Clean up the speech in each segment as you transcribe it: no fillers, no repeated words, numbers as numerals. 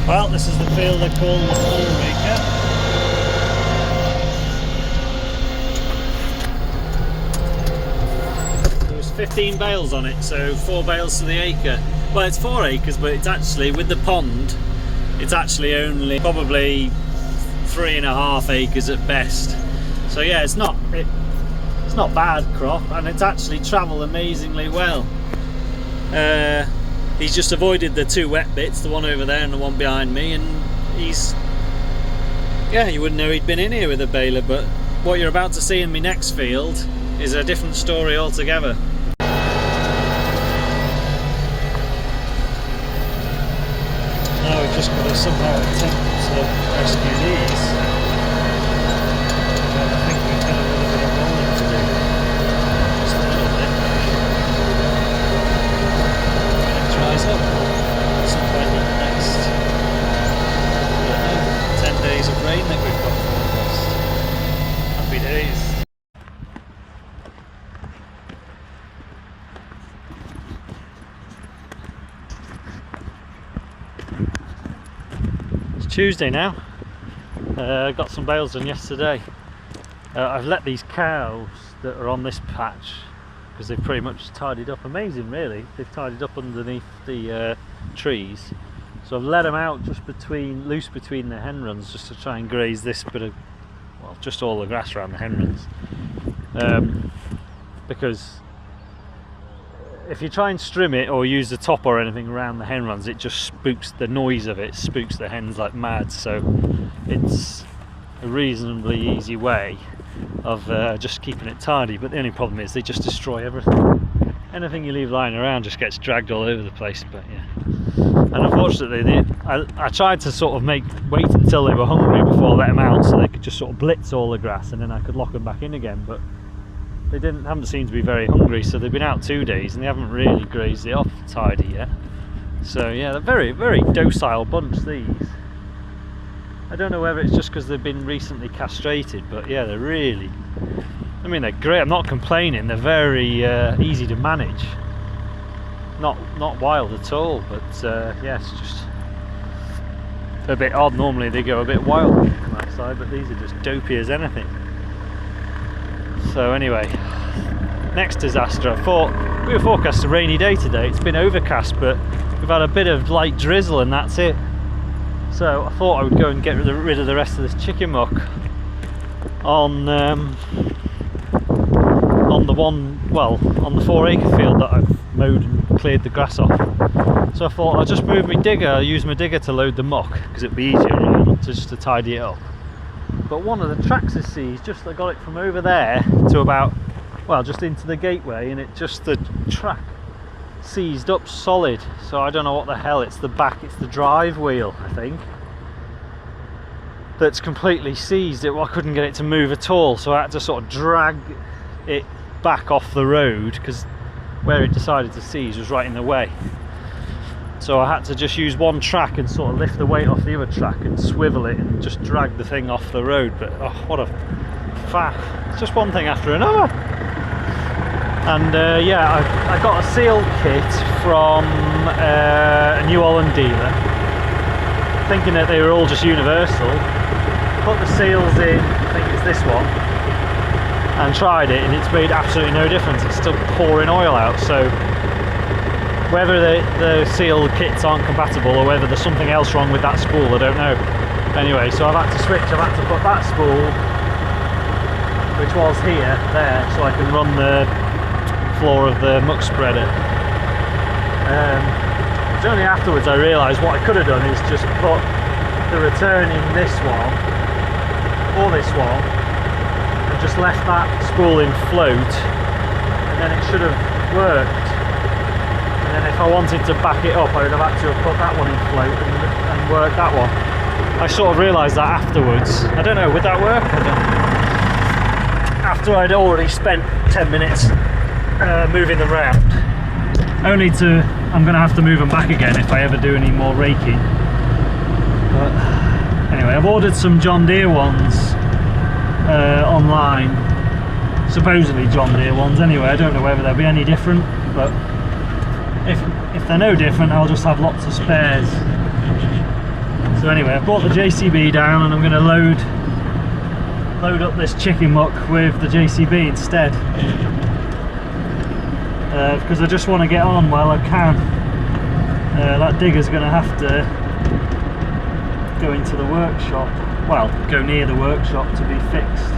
Well, this is the field they call the full-raker. There was 15 bales on it, so 4 bales to the acre. Well, it's 4 acres, but it's actually, with the pond, it's actually only probably 3.5 acres at best. So yeah, it's not bad crop, and it's actually travelled amazingly well. He's just avoided the 2 wet bits, the one over there and the one behind me, and you wouldn't know he'd been in here with a baler. But what you're about to see in my next field is a different story altogether. Now we've just got to somehow attempt to rescue these. But I think we've got a little bit of rolling to do. Just a little bit. When it dries up, at some point in the next, I don't know, 10 days of rain that we've got forecast. Happy days. Tuesday now. Got some bales done yesterday. I've let these cows that are on this patch, because they've pretty much tidied up. Amazing really, they've tidied up underneath the trees. So I've let them out just loose between the hen runs, just to try and graze this bit of, well, just all the grass around the hen runs. Because if you try and strim it or use the top or anything around the hen runs, it just spooks, the noise of it spooks the hens like mad. So it's a reasonably easy way of just keeping it tidy, but the only problem is they just destroy everything. Anything you leave lying around just gets dragged all over the place. But yeah, and unfortunately I tried to sort of wait until they were hungry before I let them out, so they could just sort of blitz all the grass and then I could lock them back in again. But they haven't seemed to be very hungry, so they've been out 2 days and they haven't really grazed it off tidy yet. So yeah, they're very, very docile bunch, these. I don't know whether it's just because they've been recently castrated, but yeah, they're really, I mean, they're great. I'm not complaining. They're very easy to manage. Not wild at all, but yeah, it's just a bit odd. Normally they go a bit wild on that side, but these are just dopey as anything. So anyway, next disaster. I thought we were forecast a rainy day today. It's been overcast, but we've had a bit of light drizzle and that's it. So I thought I would go and get rid of the rest of this chicken muck on the 4 acre field that I've mowed and cleared the grass off. So I thought I'll just move my digger, I'll use my digger to load the muck, because it'd be easier just to tidy it up. But one of the tracks is seized. Just I got it from over there to about, well, just into the gateway, and the track seized up solid. So I don't know what the hell, it's the drive wheel, I think, that's completely seized. I couldn't get it to move at all, so I had to sort of drag it back off the road, because where it decided to seize was right in the way. So I had to just use one track and sort of lift the weight off the other track and swivel it and just drag the thing off the road. But oh, what a faff. It's just one thing after another. And yeah, I got a seal kit from a New Holland dealer, thinking that they were all just universal. Put the seals in, I think it's this one, and tried it, and it's made absolutely no difference. It's still pouring oil out. So whether the seal kits aren't compatible or whether there's something else wrong with that spool, I don't know. Anyway, so I've had to switch. I've had to put that spool, which was here, there, so I can run the floor of the muck spreader. It's only afterwards I realised what I could have done is just put the return in this one or this one and just left that spool in float, and then it should have worked. And then if I wanted to back it up, I would have had to have put that one in float and work that one. I sort of realised that afterwards. I don't know, would that work? I don't know. After I'd already spent 10 minutes moving them around. I'm going to have to move them back again if I ever do any more raking. But anyway, I've ordered some John Deere ones online. Supposedly John Deere ones anyway. I don't know whether they'll be any different, but if they're no different, I'll just have lots of spares. So anyway, I've brought the JCB down and I'm going to load up this chicken muck with the JCB instead, because I just want to get on while I can. That digger's going to have to go into the workshop, well, go near the workshop to be fixed.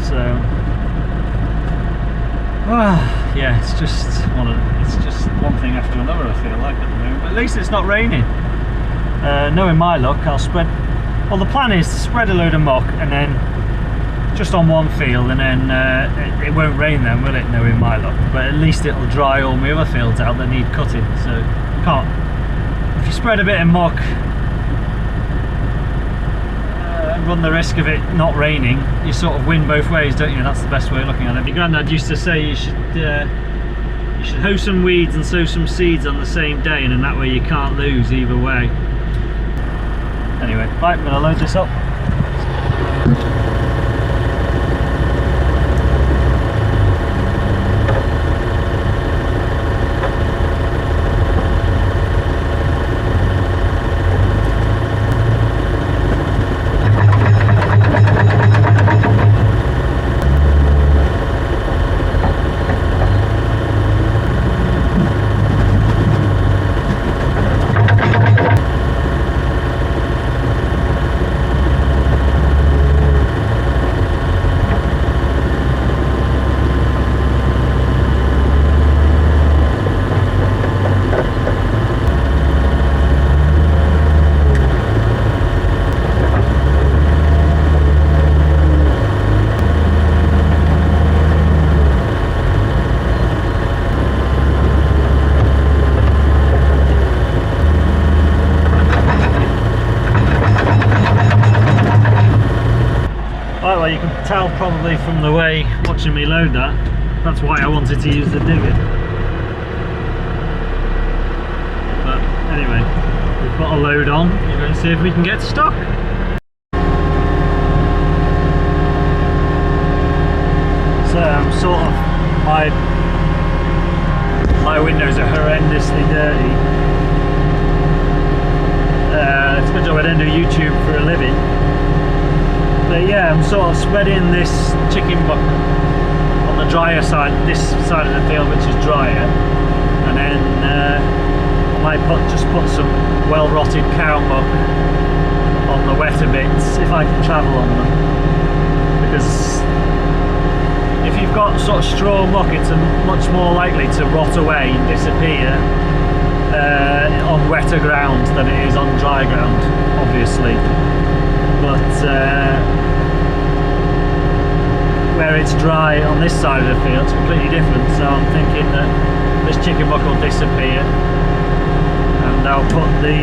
So yeah, it's just one thing after another, I feel like, at the moment. But at least it's not raining. Knowing my luck, I'll spread, well, the plan is to spread a load of muck and then just on one field, and then it won't rain then, will it, knowing my luck? But at least it'll dry all my other fields out that need cutting. So if you spread a bit of muck and run the risk of it not raining, you sort of win both ways, don't you? That's the best way of looking at it. My granddad used to say you should hoe some weeds and sow some seeds on the same day, and in that way you can't lose either way. Anyway, right, I'm going to load this up. Well, you can tell probably from the way watching me load that's why I wanted to use the digger. But anyway, we've got a load on. We're going to see if we can get stock. So sort of, my windows are horrendously dirty. It's a good job I don't do YouTube for a living. But yeah, I'm sort of spreading this chicken muck on the drier side, this side of the field which is drier, and then I might just put some well rotted cow muck on the wetter bits if I can travel on them, because if you've got sort of straw muck, it's much more likely to rot away and disappear on wetter ground than it is on dry ground, obviously. But where it's dry on this side of the field, it's completely different. So I'm thinking that this chicken muck will disappear, and I'll put the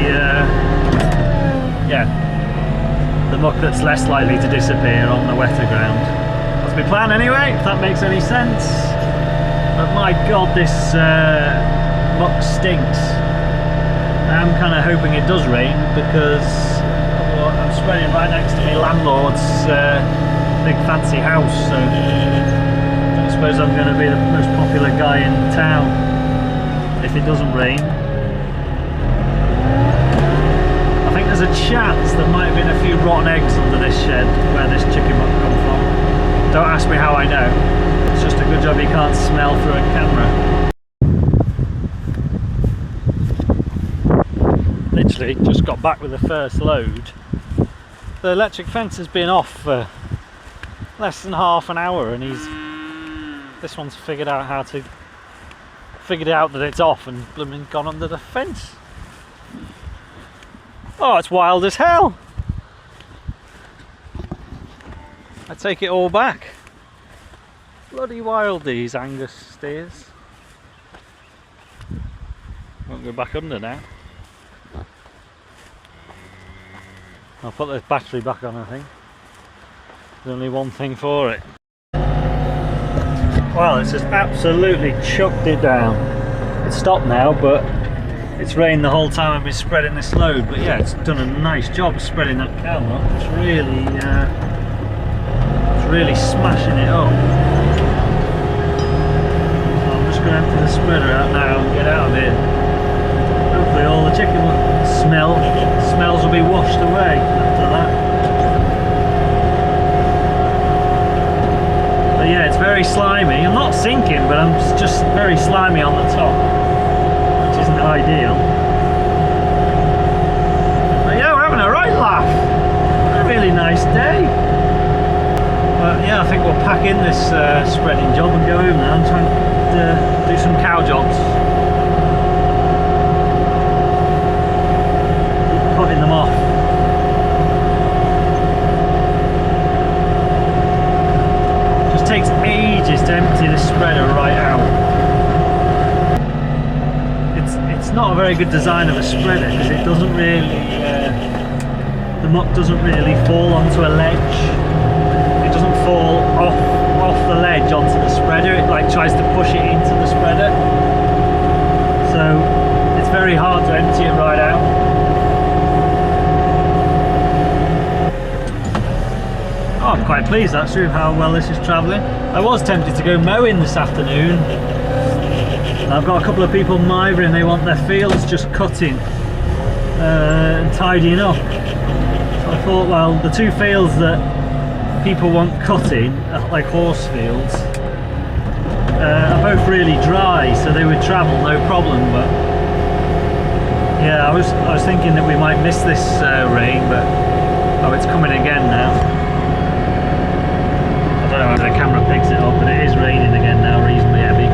muck that's less likely to disappear on the wetter ground. That's my plan anyway, if that makes any sense. But my god, this muck stinks. I'm kind of hoping it does rain, because I'm spreading right next to my landlord's big fancy house, so I suppose I'm going to be the most popular guy in town if it doesn't rain. I think there's a chance there might have been a few rotten eggs under this shed where this chicken muck come from. Don't ask me how I know, it's just a good job you can't smell through a camera. Literally just got back with the first load. The electric fence has been off for less than half an hour, and this one's figured out that it's off and blooming gone under the fence. Oh, it's wild as hell. I take it all back. Bloody wild, these Angus steers. Won't go back under now. I'll put the battery back on, I think. There's only one thing for it. Well, it's just absolutely chucked it down. It's stopped now, but it's rained the whole time I've been spreading this load. But yeah, it's done a nice job spreading that cow muck. It's really smashing it up. So I'm just going to empty the spreader out now and get out of here. Hopefully all the chicken will smell sinking, but I'm just very slimy on the top, which isn't ideal. But yeah, we're having a right laugh. A really nice day. But yeah, I think we'll pack in this spreading job and go home now and try and do some cow jobs. Keep putting them off. Just takes ages to empty this spreader right out. It's not a very good design of a spreader because it doesn't really, the muck doesn't really fall onto a ledge. Fall off the ledge onto the spreader. It like tries to push it into the spreader, so it's very hard to empty it right out. Oh, I'm quite pleased actually with how well this is travelling. I was tempted to go mowing this afternoon. I've got a couple of people mithering, they want their fields just cutting and tidying up. So I thought, well, the two fields that people want cutting, like horse fields, are both really dry, so they would travel no problem. But yeah, I was thinking that we might miss this rain, but oh, it's coming again now. I don't know whether the camera picks it up, but it is raining again now, reasonably heavy.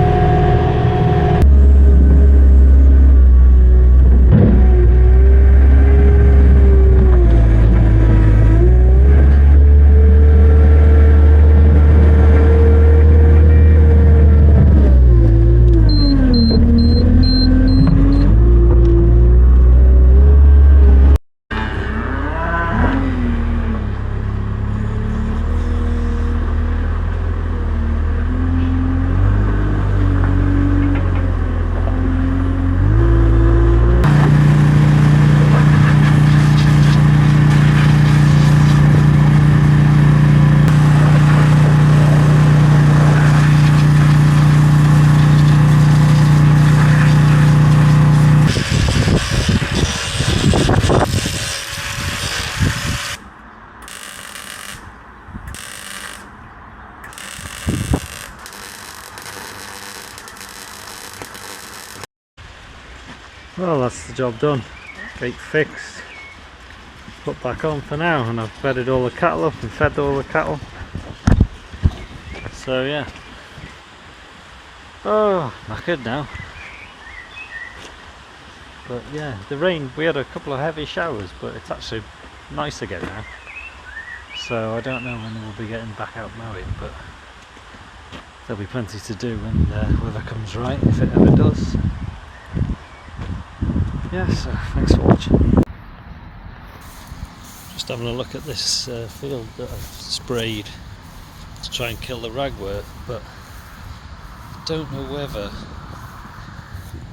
Well, that's the job done. Gate fixed. Put back on for now, and I've bedded all the cattle up and fed all the cattle. So yeah. Oh, knackered now. But yeah, the rain, we had a couple of heavy showers, but it's actually nice again now. So I don't know when we'll be getting back out mowing, but there'll be plenty to do when weather comes right, if it ever does. Yeah, so thanks for watching. Just having a look at this field that I've sprayed to try and kill the ragwort, but I don't know whether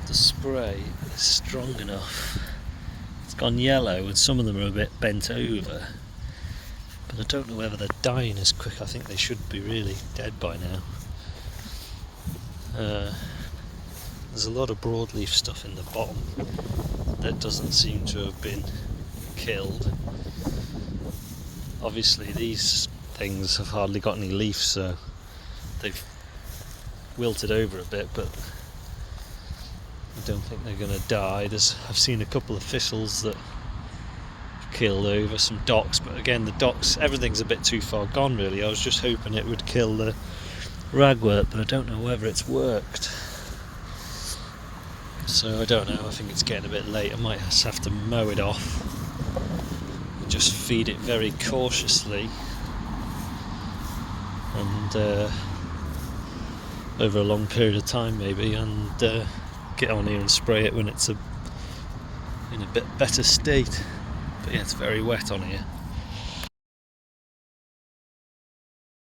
the spray is strong enough. It's gone yellow and some of them are a bit bent over, but I don't know whether they're dying as quick. I think they should be really dead by now. There's a lot of broadleaf stuff in the bottom that doesn't seem to have been killed. Obviously these things have hardly got any leaves, so they've wilted over a bit, but I don't think they're going to die. I've seen a couple of thistles that have killed over, some docks, but again the docks, everything's a bit too far gone really. I was just hoping it would kill the ragwort, but I don't know whether it's worked. So I don't know, I think it's getting a bit late. I might just have to mow it off and just feed it very cautiously, and over a long period of time maybe, and get on here and spray it when it's in a bit better state. But yeah, it's very wet on here.